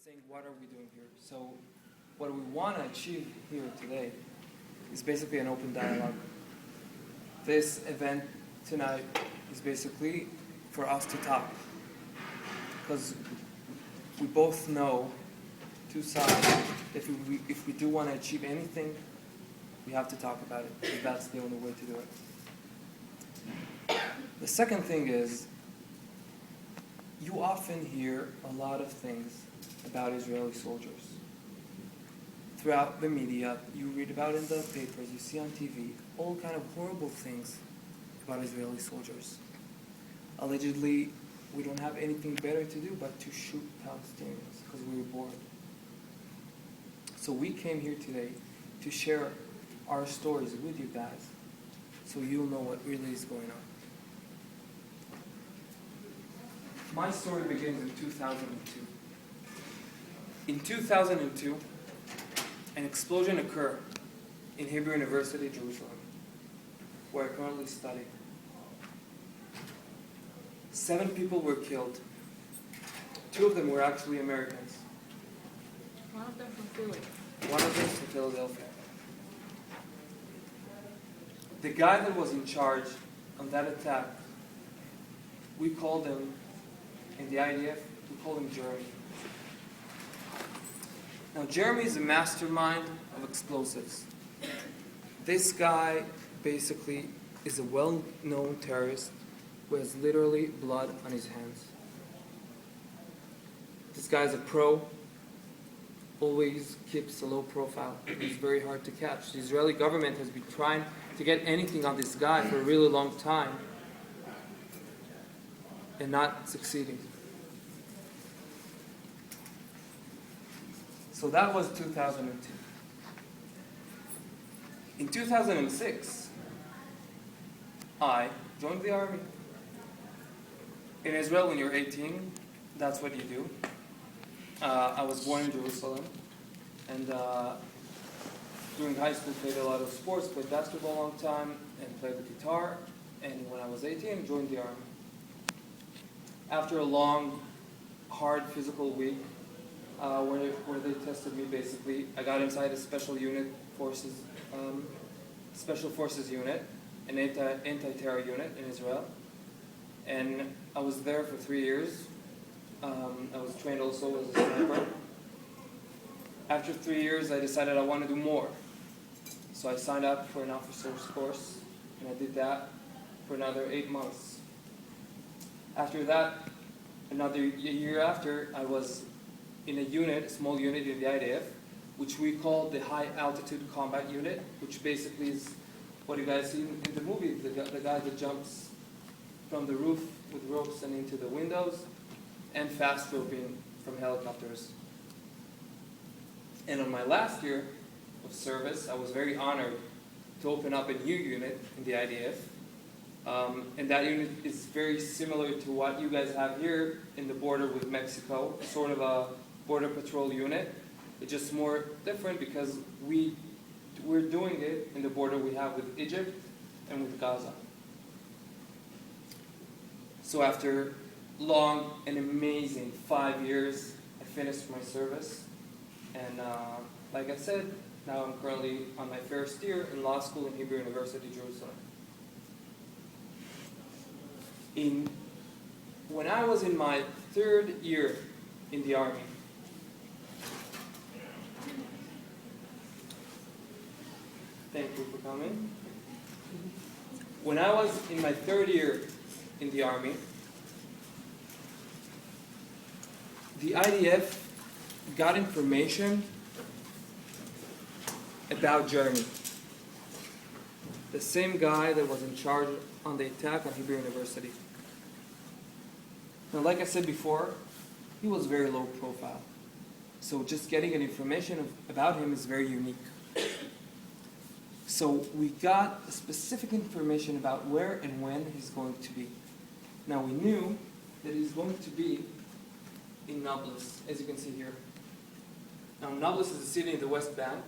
saying, what are we doing here? So what we want to achieve here today is basically an open dialogue. This event tonight is basically for us to talk. Because we both know, two sides, if we do want to achieve anything, we have to talk about it, because that's the only way to do it. The second thing is, you often hear a lot of things about Israeli soldiers. Throughout the media, you read about in the papers, you see on TV, all kind of horrible things about Israeli soldiers. Allegedly, we don't have anything better to do but to shoot Palestinians because we were bored. So we came here today to share our stories with you guys so you'll know what really is going on. My story begins in 2002. In 2002, an explosion occurred in Hebrew University, Jerusalem, where I currently study. 7 people were killed. 2 of them were actually Americans. One of them from Philly. One of them from Philadelphia. The guy that was in charge of that attack, we called him, in the IDF, we call him Jeremy. Now, Jeremy is a mastermind of explosives. This guy basically is a well-known terrorist who has literally blood on his hands. This guy is a pro, always keeps a low profile. He's very hard to catch. The Israeli government has been trying to get anything on this guy for a really long time and not succeeding. So that was 2002. In 2006, I joined the army. In Israel, when you're 18, that's what you do. I was born in Jerusalem, and during high school played a lot of sports, played basketball a long time, and played the guitar, and when I was 18, joined the army. After a long, hard physical week, where they tested me basically, I got inside a special forces unit, an anti-terror unit in Israel, and I was there for 3 years. I was trained also as a sniper. After 3 years, I decided I want to do more. So I signed up for an officer's course, and I did that for another 8 months. After that, another year after, I was in a small unit in the IDF, which we call the High Altitude Combat Unit, which basically is what you guys see in the movie, the guy that jumps from the roof with ropes and into the windows, and fast roping from helicopters. And on my last year of service, I was very honored to open up a new unit in the IDF. And that unit is very similar to what you guys have here in the border with Mexico, sort of a border patrol unit. It's just more different because we're doing it in the border we have with Egypt and with Gaza. So after long and amazing 5 years, I finished my service. And like I said, now I'm currently on my first year in law school in Hebrew University, Jerusalem. When I was in my 3rd year in the army, thank you for coming. When I was in my 3rd year in the army, the IDF got information about Jeremy, the same guy that was in charge on the attack on Hebrew University. Now, like I said before, he was very low profile. So just getting an information about him is very unique. So we got specific information about where and when he's going to be. Now we knew that he's going to be in Nablus, as you can see here. Now Nablus is a city in the West Bank.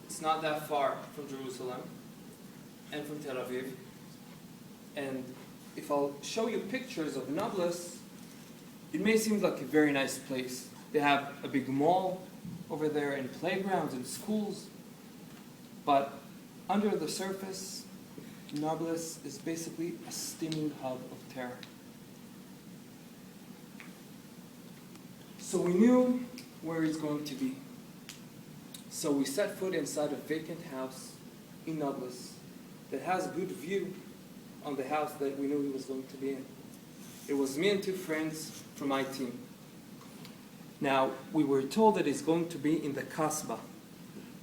It's not that far from Jerusalem and from Tel Aviv. And if I'll show you pictures of Nablus, it may seem like a very nice place. They have a big mall over there and playgrounds and schools. But under the surface, Nablus is basically a steaming hub of terror. So we knew where he's going to be. So we set foot inside a vacant house in Nablus that has a good view on the house that we knew he was going to be in. It was me and two friends from my team. Now, we were told that he's going to be in the Kasbah.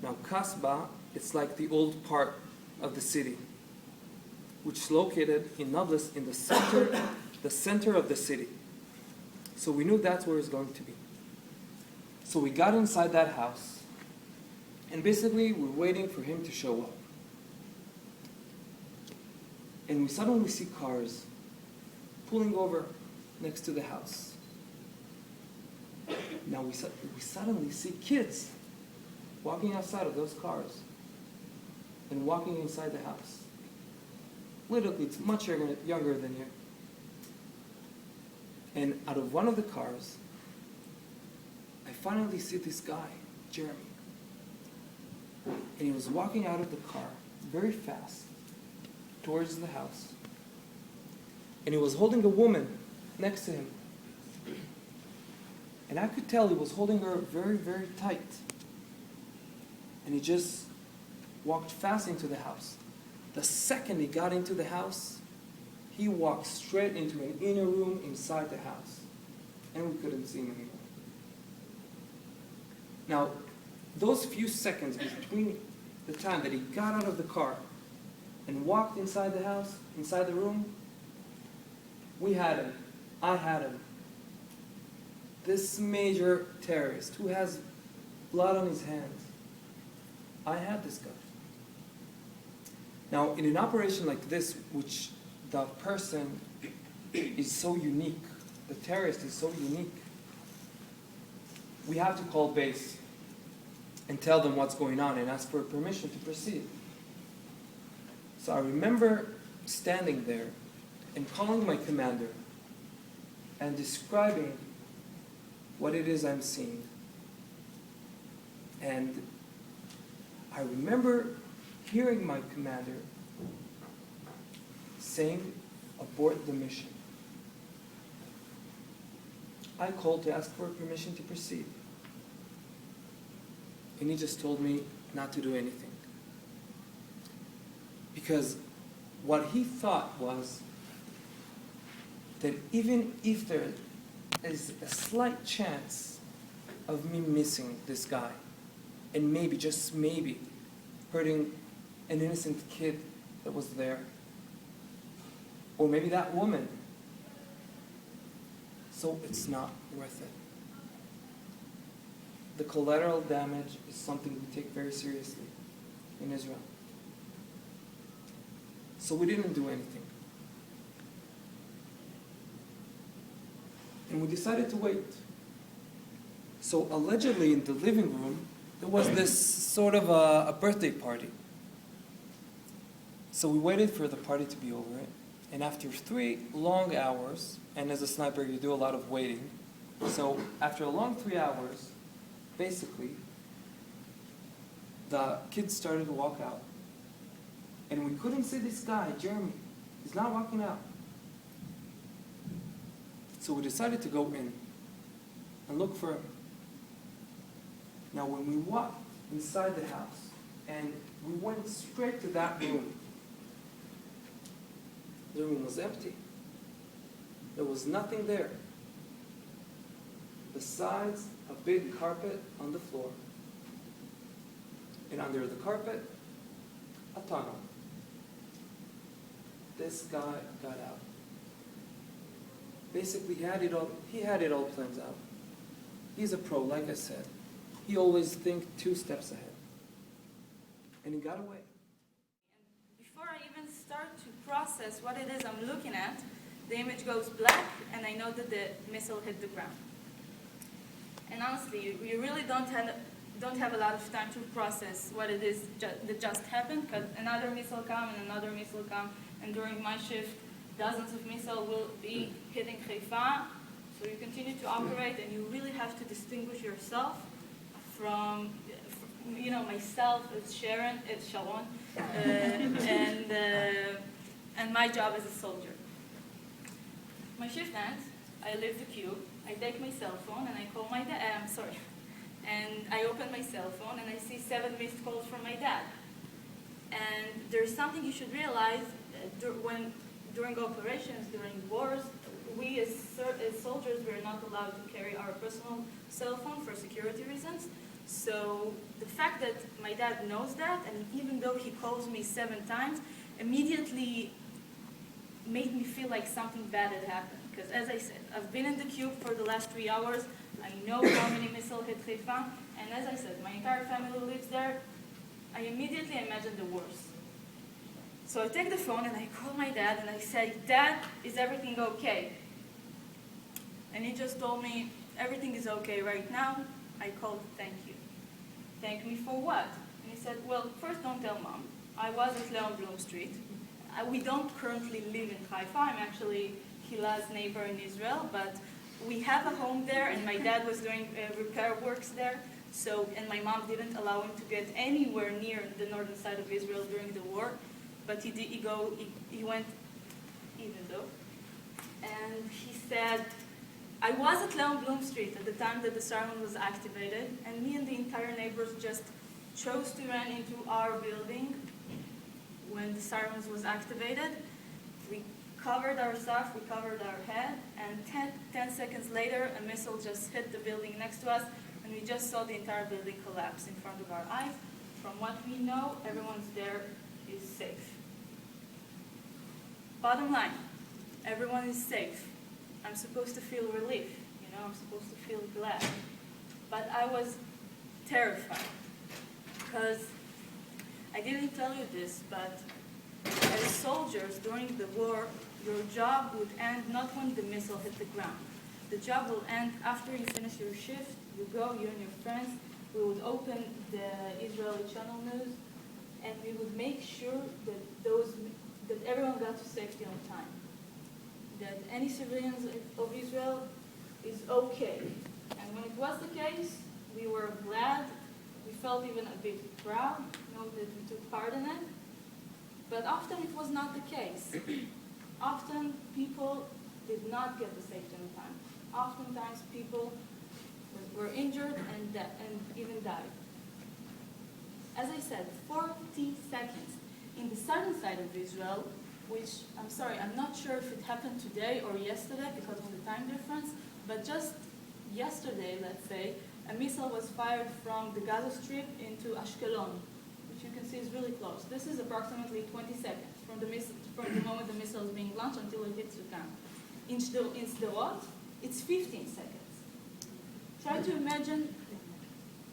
Now, Kasbah, it's like the old part of the city, which is located in Nablus in the center of the city. So we knew that's where it's going to be. So we got inside that house, and basically we're waiting for him to show up. And we suddenly see cars pulling over next to the house. Now we suddenly see kids walking outside of those cars and walking inside the house. Literally, it's much younger than you. And out of one of the cars, I finally see this guy, Jeremy. And he was walking out of the car very fast towards the house. And he was holding a woman next to him. And I could tell he was holding her very, very tight. And he just walked fast into the house. The second he got into the house, he walked straight into an inner room inside the house. And we couldn't see him anymore. Now, those few seconds between the time that he got out of the car and walked inside the house, inside the room, we had him. I had him. This major terrorist who has blood on his hands. I had this guy. Now, in an operation like this, which the person is so unique, the terrorist is so unique, we have to call base and tell them what's going on and ask for permission to proceed. So I remember standing there and calling my commander and describing what it is I'm seeing. And I remember hearing my commander saying, "Abort the mission." I called to ask for permission to proceed. And he just told me not to do anything. Because what he thought was that even if there is a slight chance of me missing this guy, and maybe, just maybe, hurting an innocent kid that was there, or maybe that woman, so it's not worth it. The collateral damage is something we take very seriously in Israel. So we didn't do anything. And we decided to wait. So allegedly in the living room, there was this sort of a birthday party. So we waited for the party to be over. And after 3 long hours, and as a sniper you do a lot of waiting, so after a long 3 hours, basically, the kids started to walk out. And we couldn't see this guy, Jeremy. He's not walking out. So we decided to go in and look for him. Now when we walked inside the house and we went straight to that room, the room was empty. There was nothing there besides a big carpet on the floor. And under the carpet, a tunnel. This guy got out. Basically, he had it all planned out. He's a pro, like I said. He always thinks 2 steps ahead. And he got away. Before I even start to process what it is I'm looking at, the image goes black, and I know that the missile hit the ground. And honestly, we really don't have a lot of time to process what it is that just happened, because another missile come and another missile come, and during my shift, dozens of missiles will be hitting Haifa. So you continue to operate, and you really have to distinguish yourself from myself as Sharon, and my job as a soldier. My shift ends, I leave the cube, I take my cell phone, and I call my dad, and I open my cell phone, and I see 7 missed calls from my dad. And there's something you should realize during operations, during wars, we as soldiers, we're not allowed to carry our personal cell phone for security reasons. So the fact that my dad knows that, and even though he calls me 7 times, immediately made me feel like something bad had happened. Because as I said, I've been in the cube for the last 3 hours. I know how many missiles hit Haifa, and as I said, my entire family lives there. I immediately imagine the worst. So I take the phone and I call my dad and I say, "Dad, is everything okay?" And he just told me, "Everything is okay right now." I called, "Thank you." "Thank me for what?" And he said, "Well, first don't tell Mom. I was at Leon Blum Street. We don't currently live in Haifa. I'm actually Hila's neighbor in Israel, but we have a home there, and my dad was doing repair works there. And my mom didn't allow him to get anywhere near the northern side of Israel during the war, but he went even though." And he said, "I was at Leon Blum Street at the time that the siren was activated, and me and the entire neighbors just chose to run into our building when the sirens was activated. We covered our stuff, we covered our head, and 10 seconds later, a missile just hit the building next to us, and we just saw the entire building collapse in front of our eyes. From what we know, everyone's there is safe." Bottom line, everyone is safe. I'm supposed to feel relief, I'm supposed to feel glad. But I was terrified, because I didn't tell you this, but as soldiers during the war, your job would end not when the missile hit the ground. The job will end after you finish your shift. You go, you and your friends, we would open the Israeli channel news, and we would make sure that everyone got to safety on time, that any civilians of Israel is okay. And when it was the case, we were glad. We felt even a bit proud, that we took part in it. But often it was not the case. Often people did not get the safety on time. Oftentimes people were injured and even died. As I said, 40 seconds. In the southern side of Israel, which, I'm not sure if it happened today or yesterday because of the time difference, but just yesterday, let's say, a missile was fired from the Gaza Strip into Ashkelon, which you can see is really close. This is approximately 20 seconds from the moment the missile is being launched until it hits the ground. In Sderot, it's 15 seconds. Try to imagine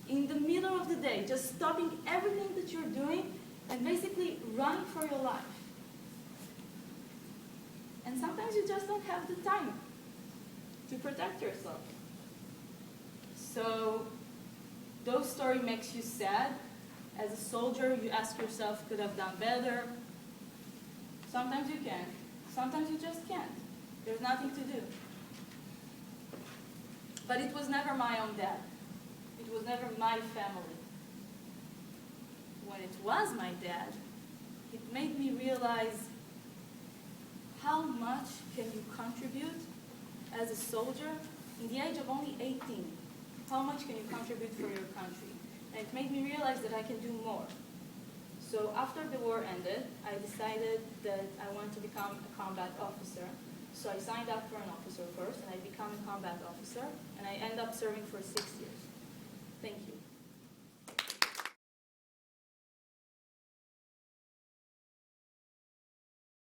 in the middle of the day, just stopping everything that you're doing and basically running for your life. And sometimes you just don't have the time to protect yourself. So those story makes you sad. As a soldier, you ask yourself, could I have done better? Sometimes you can. Sometimes you just can't. There's nothing to do. But it was never my own dad. It was never my family. When it was my dad, it made me realize how much can you contribute as a soldier in the age of only 18. How much can you contribute for your country? And it made me realize that I can do more. So after the war ended, I decided that I wanted to become a combat officer. So I signed up for an officer course, and I became a combat officer, and I ended up serving for 6 years. Thank you.